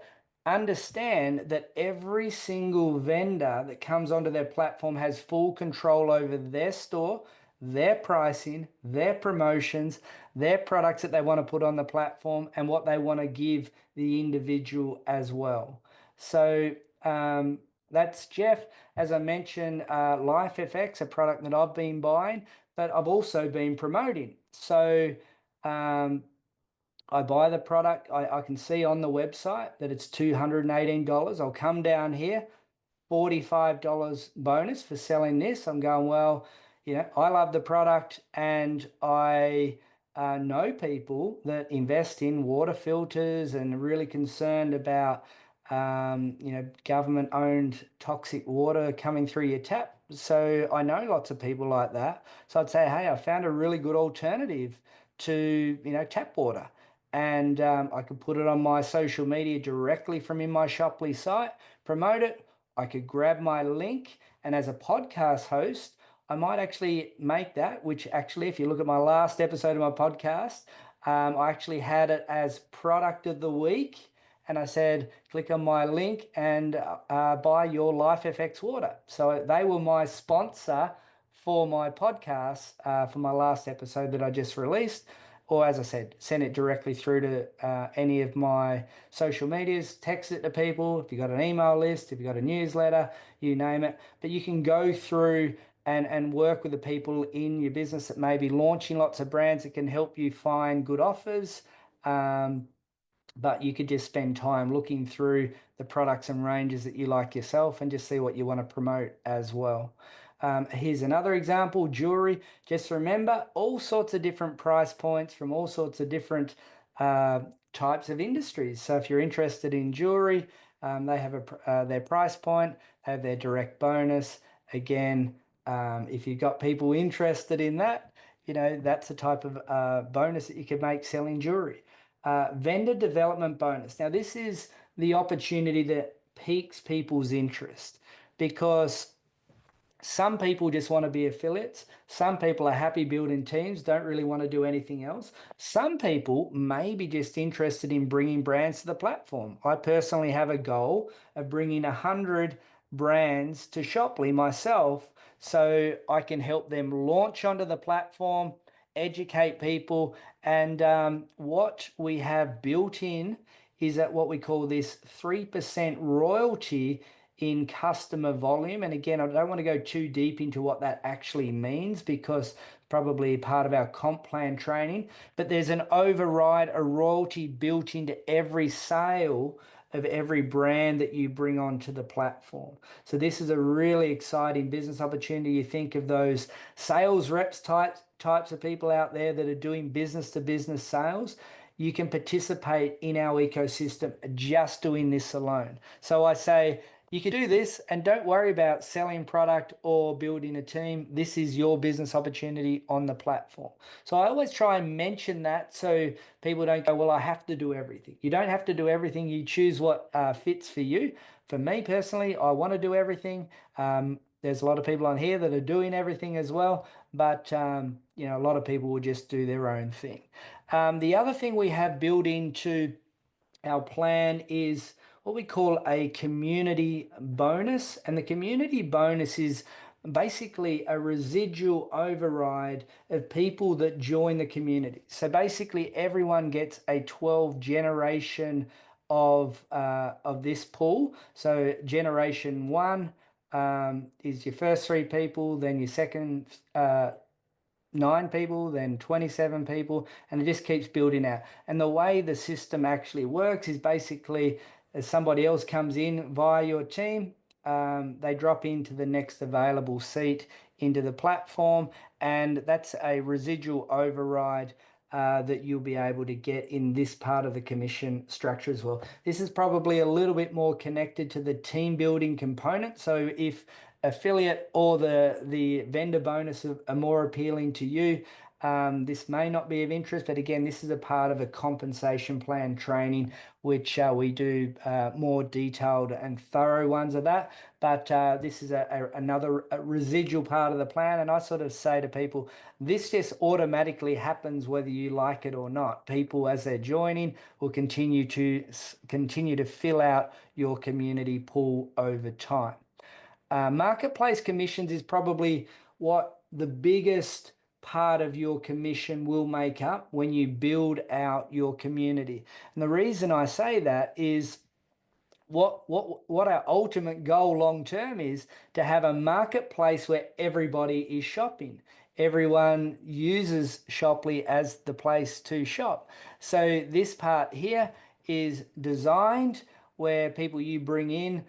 Understand that every single vendor that comes onto their platform has full control over their store, their pricing, their promotions, their products that they want to put on the platform, and what they want to give the individual as well. So that's Jeff. As I mentioned, LifeFX, a product that I've been buying, but I've also been promoting. So I buy the product. I can see on the website that it's $218. I'll come down here, $45 bonus for selling this. I'm going, well, I love the product, and I know people that invest in water filters and are really concerned about government-owned toxic water coming through your tap. So I know lots of people like that. So I'd say, hey, I found a really good alternative to tap water. And I could put it on my social media directly from in my Shoply site, promote it. I could grab my link, and as a podcast host, I might actually make that, which actually, if you look at my last episode of my podcast, I actually had it as product of the week. And I said, click on my link and buy your LifeFX water. So they were my sponsor for my podcast for my last episode that I just released. Or as I said, send it directly through to any of my social medias, text it to people. If you've got an email list, if you've got a newsletter, you name it. But you can go through and work with the people in your business that may be launching lots of brands that can help you find good offers. But you could just spend time looking through the products and ranges that you like yourself and just see what you want to promote as well. Here's another example, jewelry. Just remember, all sorts of different price points from all sorts of different types of industries. So if you're interested in jewelry, they have their price point, they have their direct bonus. Again, if you've got people interested in that, that's the type of bonus that you can make selling jewelry. Vendor development bonus. Now, this is the opportunity that piques people's interest, because some people just want to be affiliates. Some people are happy building teams, don't really want to do anything else. Some people may be just interested in bringing brands to the platform. I personally have a goal of bringing 100 brands to Shoply myself, so I can help them launch onto the platform, educate people. And what we have built in is at what we call this 3% royalty in customer volume. And again, I don't want to go too deep into what that actually means, because probably part of our comp plan training, but there's an override, a royalty built into every sale of every brand that you bring onto the platform. So this is a really exciting business opportunity. You think of those sales reps types of people out there that are doing business to business sales. You can participate in our ecosystem just doing this alone. So I say, you can do this and don't worry about selling product or building a team. This is your business opportunity on the platform. So I always try and mention that so people don't go, well, I have to do everything. You don't have to do everything. You choose what fits for you. For me personally, I want to do everything. There's a lot of people on here that are doing everything as well, but you know, a lot of people will just do their own thing. The other thing we have built into our plan is what we call a community bonus. And the community bonus is basically a residual override of people that join the community. So basically everyone gets a 12 generation of this pool. So generation 1 is your first 3 people, then your second 9 people, then 27 people, and it just keeps building out. And the way the system actually works is basically as somebody else comes in via your team, they drop into the next available seat into the platform, and that's a residual override that you'll be able to get in this part of the commission structure as well. This is probably a little bit more connected to the team building component. So if affiliate or the vendor bonus are more appealing to you, this may not be of interest, but again, this is a part of a compensation plan training, which we do more detailed and thorough ones of that. But this is another residual part of the plan. And I sort of say to people, this just automatically happens whether you like it or not. People, as they're joining, will continue to fill out your community pool over time. Marketplace commissions is probably what the biggest part of your commission will make up when you build out your community. And the reason I say that is what our ultimate goal long term is to have a marketplace where everybody is shopping. Everyone uses Shoply as the place to shop. So this part here is designed where people you bring in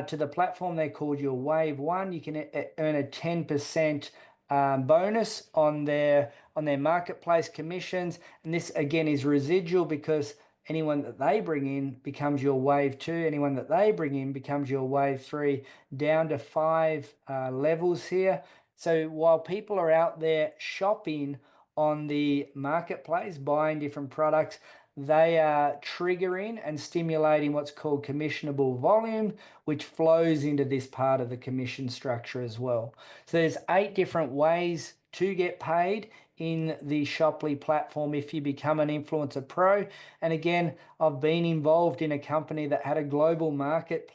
to the platform, they're called your Wave 1. You can earn a 10% bonus on their marketplace commissions. And this again is residual because anyone that they bring in becomes your Wave 2. Anyone that they bring in becomes your Wave 3, down to 5 levels here. So while people are out there shopping on the marketplace, buying different products, they are triggering and stimulating what's called commissionable volume, which flows into this part of the commission structure as well. So there's 8 different ways to get paid in the Shoply platform if you become an Influencer Pro. And again, I've been involved in a company that had a global market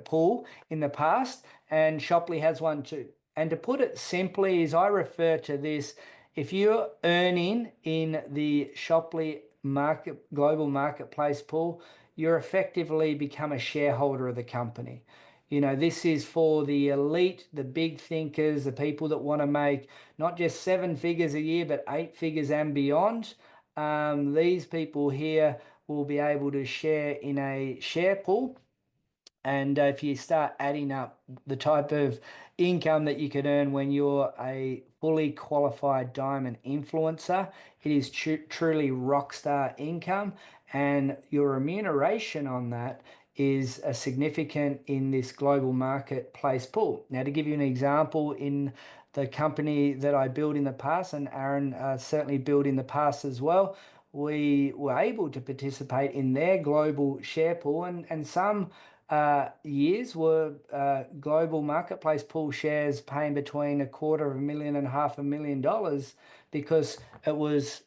pool in the past, and Shoply has one too. And to put it simply, is I refer to this, if you're earning in the Shoply global marketplace pool, you're effectively become a shareholder of the company. You know, this is for the elite, the big thinkers, the people that want to make not just 7 figures a year, but 8 figures and beyond. These people here will be able to share in a share pool. And if you start adding up the type of income that you could earn when you're a fully qualified diamond influencer, it is truly rockstar income, and your remuneration on that is significant in this global marketplace pool. Now, to give you an example, in the company that I built in the past, and Aaron certainly built in the past as well, we were able to participate in their global share pool, and some years were global marketplace pool shares paying between $250,000 and $500,000 because there was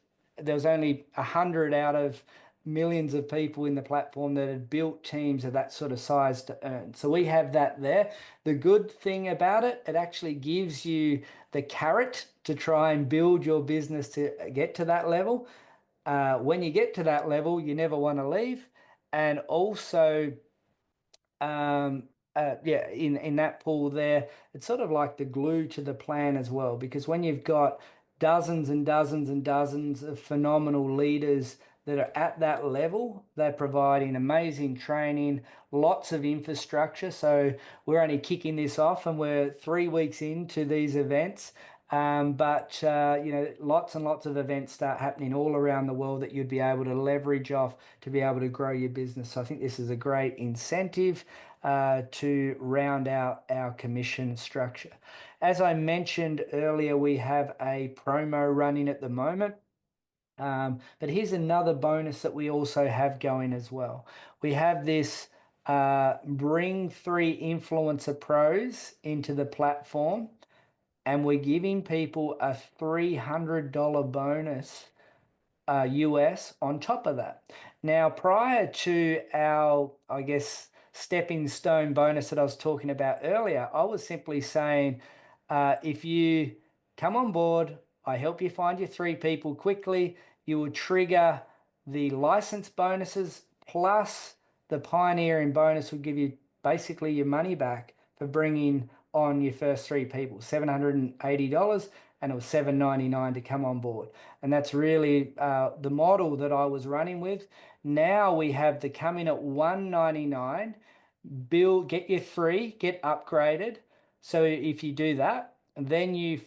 only 100 out of millions of people in the platform that had built teams of that sort of size to earn. So we have that there. The good thing about it, it actually gives you the carrot to try and build your business to get to that level. When you get to that level, you never want to leave. And also, in that pool there, it's sort of like the glue to the plan as well, because when you've got dozens and dozens and dozens of phenomenal leaders that are at that level. They're providing amazing training, lots of infrastructure. So we're only kicking this off and we're 3 weeks into these events. But lots and lots of events start happening all around the world that you'd be able to leverage off to be able to grow your business. So I think this is a great incentive to round out our commission structure. As I mentioned earlier, we have a promo running at the moment. But here's another bonus that we also have going as well. We have this bring 3 influencer pros into the platform, and we're giving people a $300 bonus US on top of that. Now, prior to our, I guess, stepping stone bonus that I was talking about earlier, I was simply saying, if you come on board, I help you find your 3 people quickly, you will trigger the license bonuses plus the pioneering bonus will give you basically your money back for bringing on your first 3 people, $780, and it was $799 to come on board. And that's really the model that I was running with. Now we have the come in at $199, get your 3, get upgraded. So if you do that, then you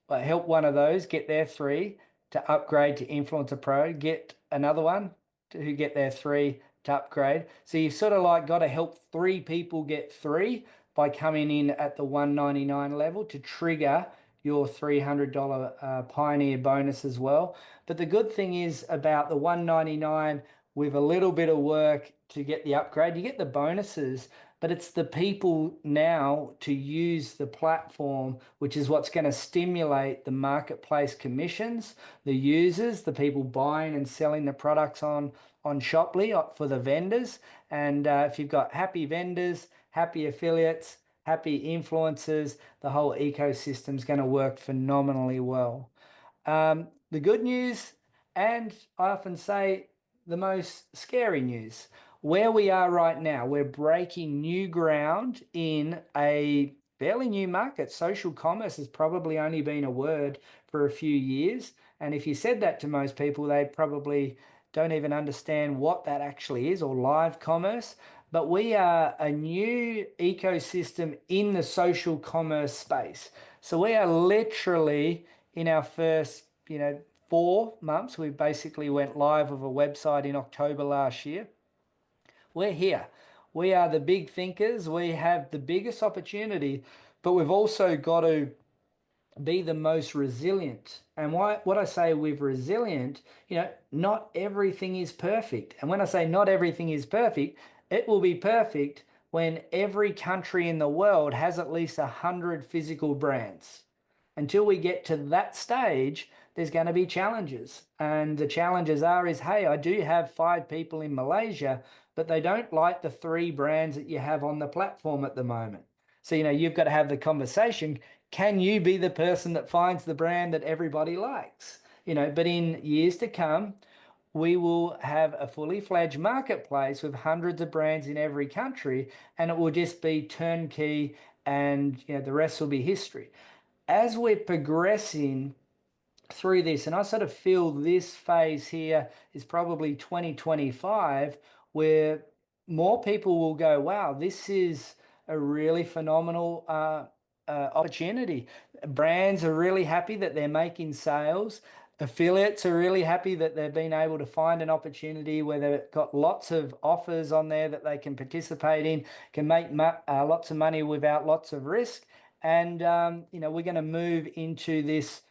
help one of those get their 3 to upgrade to Influencer Pro, get another one to get their 3 to upgrade. So you've sort of like got to help 3 people get 3 by coming in at the $199 level to trigger your $300 Pioneer bonus as well. But the good thing is about the $199 with a little bit of work to get the upgrade, you get the bonuses, but it's the people now to use the platform, which is what's going to stimulate the marketplace commissions, the users, the people buying and selling the products on Shoply for the vendors. And if you've got happy vendors, happy affiliates, happy influencers, the whole ecosystem is going to work phenomenally well. The good news, and I often say the most scary news, where we are right now, we're breaking new ground in a fairly new market. Social commerce has probably only been a word for a few years. And if you said that to most people, they probably don't even understand what that actually is, or live commerce. But we are a new ecosystem in the social commerce space. So we are literally in our first, 4 months. We basically went live with a website in October last year. We're here. We are the big thinkers. We have the biggest opportunity, but we've also got to be the most resilient. And what I say with resilient, not everything is perfect. And when I say not everything is perfect, it will be perfect when every country in the world has at least 100 physical brands. Until we get to that stage, there's going to be challenges. And the challenges is, hey, I do have 5 people in Malaysia, but they don't like the 3 brands that you have on the platform at the moment. So, you've got to have the conversation. Can you be the person that finds the brand that everybody likes? But in years to come, we will have a fully fledged marketplace with hundreds of brands in every country, and it will just be turnkey, and the rest will be history. As we're progressing through this, and I sort of feel this phase here is probably 2025, where more people will go, wow, this is a really phenomenal opportunity. Brands are really happy that they're making sales. Affiliates are really happy that they've been able to find an opportunity where they've got lots of offers on there that they can participate in, can make lots of money without lots of risk. And, we're going to move into this,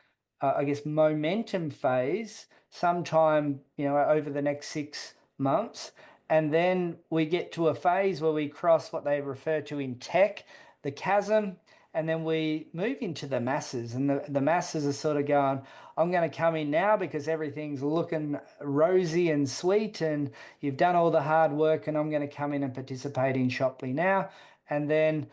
momentum phase sometime, over the next 6 months. And then we get to a phase where we cross what they refer to in tech, the chasm, and then we move into the masses. And the masses are sort of going, I'm going to come in now because everything's looking rosy and sweet and you've done all the hard work, and I'm going to come in and participate in Shoply now. And then,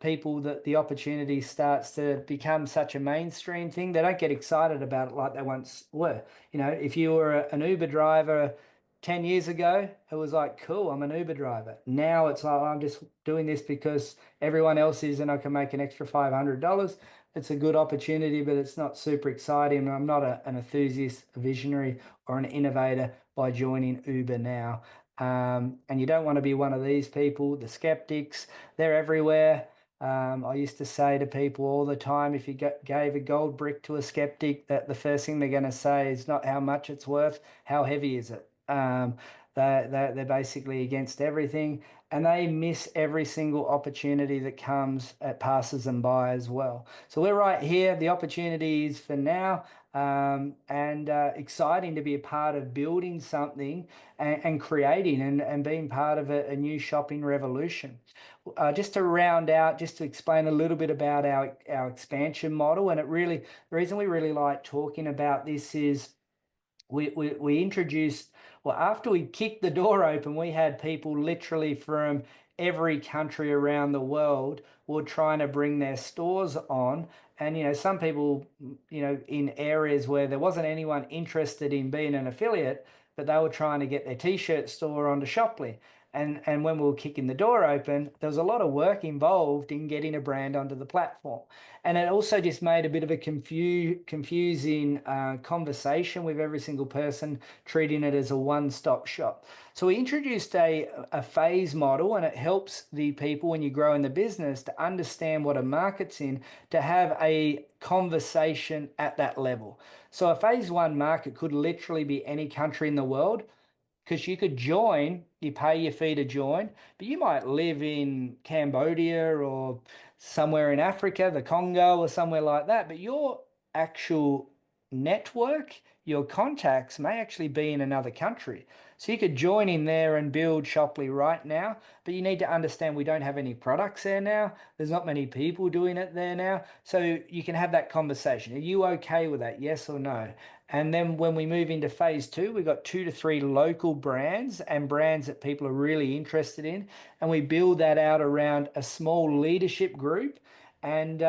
people, the opportunity starts to become such a mainstream thing, they don't get excited about it like they once were. If you were an Uber driver 10 years ago, it was like, cool, I'm an Uber driver. Now it's like, I'm just doing this because everyone else is and I can make an extra $500. it's a good opportunity, but it's not super exciting. I'm not an enthusiast, a visionary, or an innovator by joining Uber now. And you don't want to be one of these people, the skeptics. They're everywhere. I used to say to people all the time, if you gave a gold brick to a skeptic, that the first thing they're going to say is not how much it's worth, how heavy is it? They're basically against everything, and they miss every single opportunity that passes them by as well. So we're right here. The opportunity is for now, and exciting to be a part of building something and creating and being part of a new shopping revolution. Just to round out, just to explain a little bit about our expansion model, and the reason we really like talking about this is we introduced, well, after we kicked the door open, we had people literally from every country around the world were trying to bring their stores on. And, some people, in areas where there wasn't anyone interested in being an affiliate, but they were trying to get their t-shirt store onto Shopley. And when we were kicking the door open, there was a lot of work involved in getting a brand onto the platform. And it also just made a bit of a confusing conversation with every single person, treating it as a one-stop shop. So we introduced a phase model, and it helps the people when you grow in the business to understand what a market's in, to have a conversation at that level. So a phase one market could literally be any country in the world, because you could join, you pay your fee to join, but you might live in Cambodia or somewhere in Africa, the Congo or somewhere like that, but your actual network, your contacts may actually be in another country. So you could join in there and build Shopley right now, but you need to understand we don't have any products there now. There's not many people doing it there now. So you can have that conversation. Are you okay with that? Yes or no? And then when we move into phase two, we've got 2 to 3 local brands and brands that people are really interested in. And we build that out around a small leadership group. And,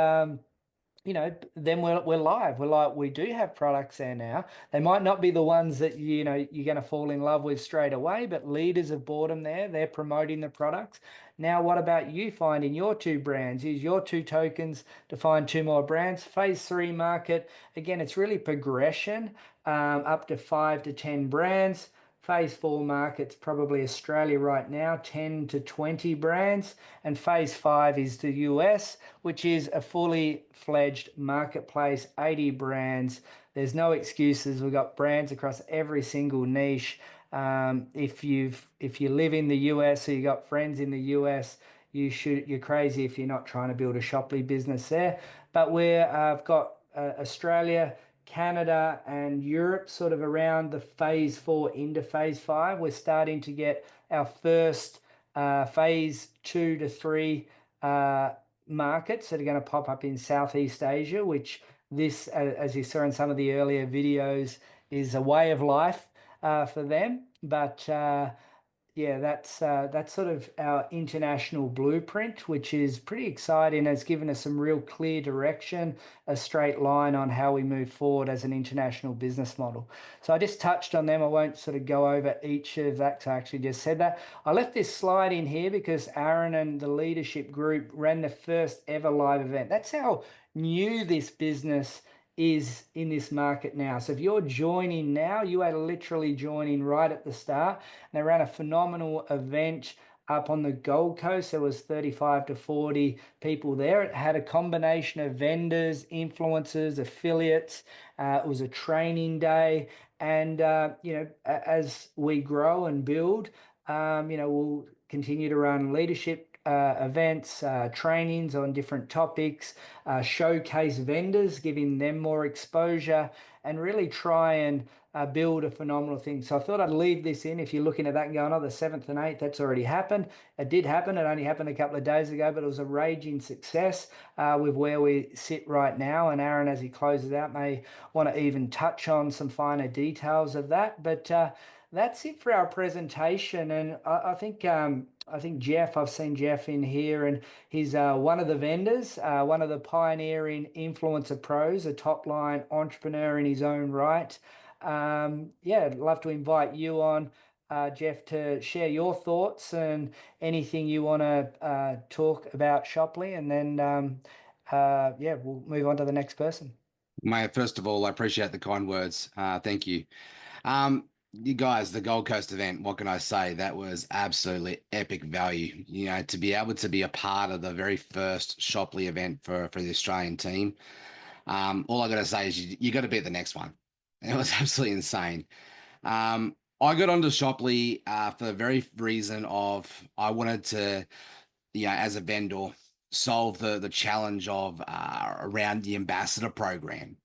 then we're live. We're like, we do have products there now. They might not be the ones that, you're going to fall in love with straight away, but leaders have bought them there. They're promoting the products. Now, what about you finding your 2 brands? Use your 2 tokens to find 2 more brands. Phase 3 market, again, it's really progression, up to 5 to 10 brands. Phase 4 market's probably Australia right now, 10 to 20 brands. And phase 5 is the US, which is a fully fledged marketplace, 80 brands. There's no excuses. We've got brands across every single niche. If you live in the US or you got friends in the US, you're crazy if you're not trying to build a Shopley business there. But I've got Australia, Canada and Europe sort of around the phase 4 into phase 5. We're starting to get our first phase 2 to 3 markets that are going to pop up in Southeast Asia, which this, as you saw in some of the earlier videos, is a way of life for them. But yeah, that's sort of our international blueprint, which is pretty exciting. It's given us some real clear direction, a straight line on how we move forward as an international business model. So I just touched on them. I won't sort of go over each of that, because I actually just said that. I left this slide in here because Aaron and the leadership group ran the first ever live event. That's how new this business is in this market now. So if you're joining now, you are literally joining right at the start. And they ran a phenomenal event up on the Gold Coast. There was 35 to 40 people there. It had a combination of vendors, influencers, affiliates. It was a training day. And, as we grow and build, we'll continue to run leadership events, trainings on different topics, showcase vendors, giving them more exposure, and really try and build a phenomenal thing. So I thought I'd leave this in. If you're looking at that and going, oh, the 7th and 8th, that's already happened. It did happen. It only happened a couple of days ago, but it was a raging success with where we sit right now. And Aaron, as he closes out, may want to even touch on some finer details of that. But that's it for our presentation. And I think Jeff, I've seen Jeff in here, and he's one of the vendors, one of the pioneering influencer pros, a top line entrepreneur in his own right. I'd love to invite you on, Jeff, to share your thoughts and anything you want to talk about Shopley. And then yeah, we'll move on to the next person. Mate, first of all, I appreciate the kind words. Thank you. You guys, the Gold Coast event, what can I say? That was absolutely epic value. You know, to be able to be a part of the very first Shopley event for the Australian team. All I got to say is you got to be at the next one. It was absolutely insane. I got onto Shopley for the very reason of I wanted to, you know, as a vendor, solve the challenge of around the ambassador program.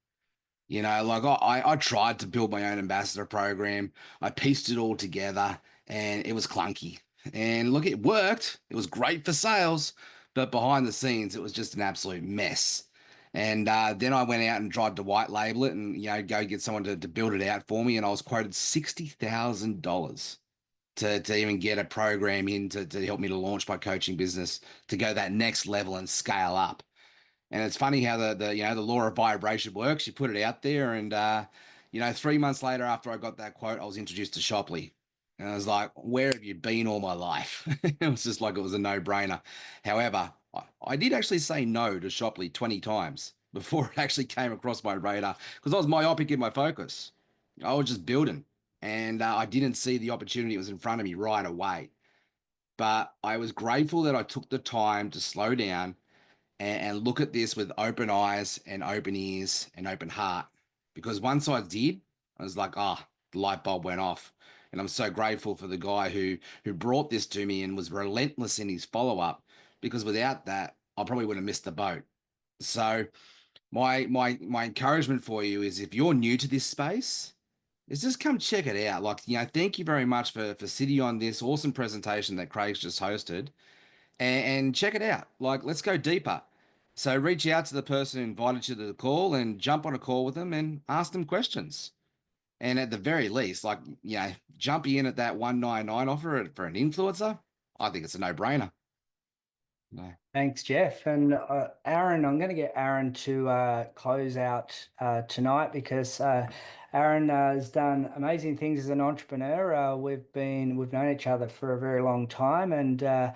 You know, like I tried to build my own ambassador program. I pieced it all together and it was clunky. And look, it worked. It was great for sales, but behind the scenes, it was just an absolute mess. And then I went out and tried to white label it and, you know, go get someone to build it out for me. And I was quoted $60,000 to even get a program in to help me to launch my coaching business, to go that next level and scale up. And it's funny how the you know the law of vibration works. You put it out there, and you know, 3 months later after I got that quote, I was introduced to Shopley, and I was like, "Where have you been all my life?" It was just like it was a no-brainer. However, I did actually say no to Shopley 20 times before it actually came across my radar because I was myopic in my focus. I was just building, and I didn't see the opportunity that was in front of me right away. But I was grateful that I took the time to slow down and look at this with open eyes and open ears and open heart. Because once I did, I was like, oh, the light bulb went off. And I'm so grateful for the guy who brought this to me and was relentless in his follow-up. Because without that, I probably would have missed the boat. So my encouragement for you is if you're new to this space, is just come check it out. Like, you know, thank you very much for sitting on this awesome presentation that Craig's just hosted and check it out. Like, let's go deeper. So reach out to the person who invited you to the call and jump on a call with them and ask them questions. And at the very least, like, you know, jumping in at that 199 offer for an influencer, I think it's a no-brainer. No. Thanks, Jeff. And Aaron, I'm going to get Aaron to close out tonight because Aaron has done amazing things as an entrepreneur. We've known each other for a very long time, and yeah,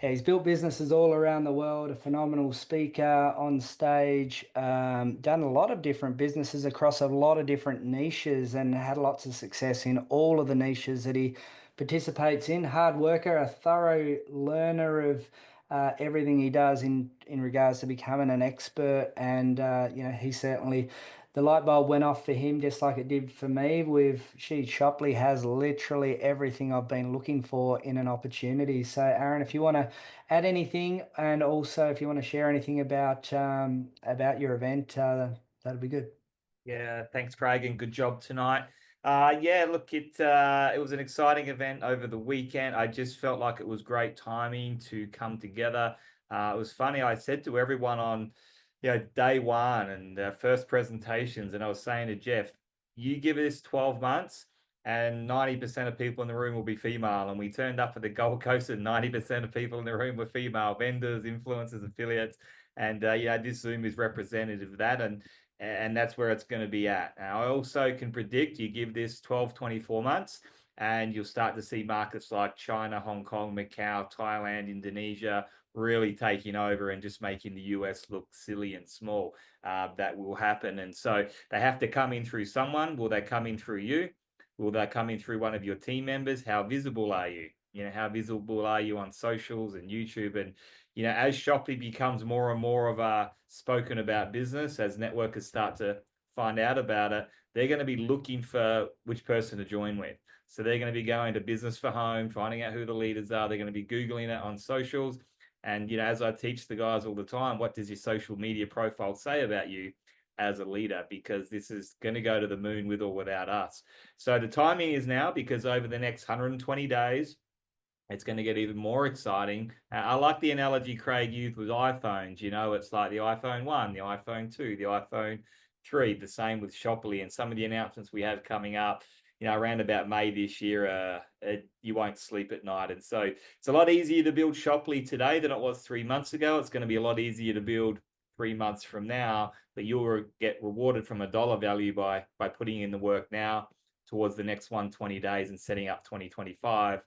he's built businesses all around the world. A phenomenal speaker on stage, done a lot of different businesses across a lot of different niches, and had lots of success in all of the niches that he participates in. Hard worker, a thorough learner of everything he does in regards to becoming an expert, and you know, he certainly, the light bulb went off for him just like it did for me. Shopley has literally everything I've been looking for in an opportunity. So Aaron, if you want to add anything, and also if you want to share anything about your event, that'd be good. Yeah, thanks, Craig, and good job tonight. Yeah, look, it was an exciting event over the weekend. I just felt like it was great timing to come together. It was funny. I said to everyone on, you know, day one and first presentations, and I was saying to Jeff, you give this 12 months and 90% of people in the room will be female. And we turned up at the Gold Coast and 90% of people in the room were female vendors, influencers, affiliates. And yeah, this Zoom is representative of that. And that's where it's going to be at. Now, I also can predict you give this 12, 24 months and you'll start to see markets like China, Hong Kong, Macau, Thailand, Indonesia really taking over and just making the US look silly and small. That will happen. And so they have to come in through someone. Will they come in through you? Will they come in through one of your team members? How visible are you? You know, how visible are you on socials and YouTube? And you know, as Shopley becomes more and more of a spoken about business, as networkers start to find out about it, they're going to be looking for which person to join with. So they're going to be going to Business for Home, finding out who the leaders are. They're going to be Googling it on socials. And, you know, as I teach the guys all the time, what does your social media profile say about you as a leader? Because this is going to go to the moon with or without us. So the timing is now, because over the next 120 days, it's going to get even more exciting. I like the analogy Craig used with iPhones. You know, it's like the iPhone 1, the iPhone 2, the iPhone 3, the same with Shopley and some of the announcements we have coming up, you know, around about May this year. You won't sleep at night. And so it's a lot easier to build Shopley today than it was 3 months ago. It's going to be a lot easier to build 3 months from now, but you'll get rewarded from a dollar value by putting in the work now towards the next 120 days and setting up 2025.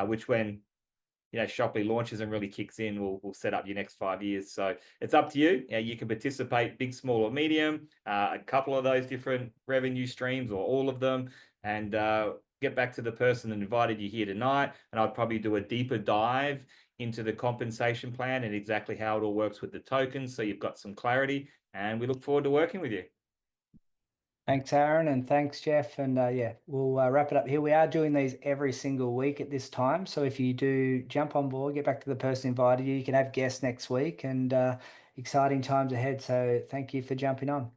Which when Shoply launches and really kicks in, will set up your next 5 years. So it's up to you. You can participate big, small, or medium, a couple of those different revenue streams or all of them, and get back to the person that invited you here tonight. And I'd probably do a deeper dive into the compensation plan and exactly how it all works with the tokens, so you've got some clarity. And we look forward to working with you. Thanks, Aaron, and thanks, Jeff. And yeah, we'll wrap it up here. We are doing these every single week at this time. So if you do jump on board, get back to the person who invited you, you can have guests next week, and exciting times ahead. So thank you for jumping on.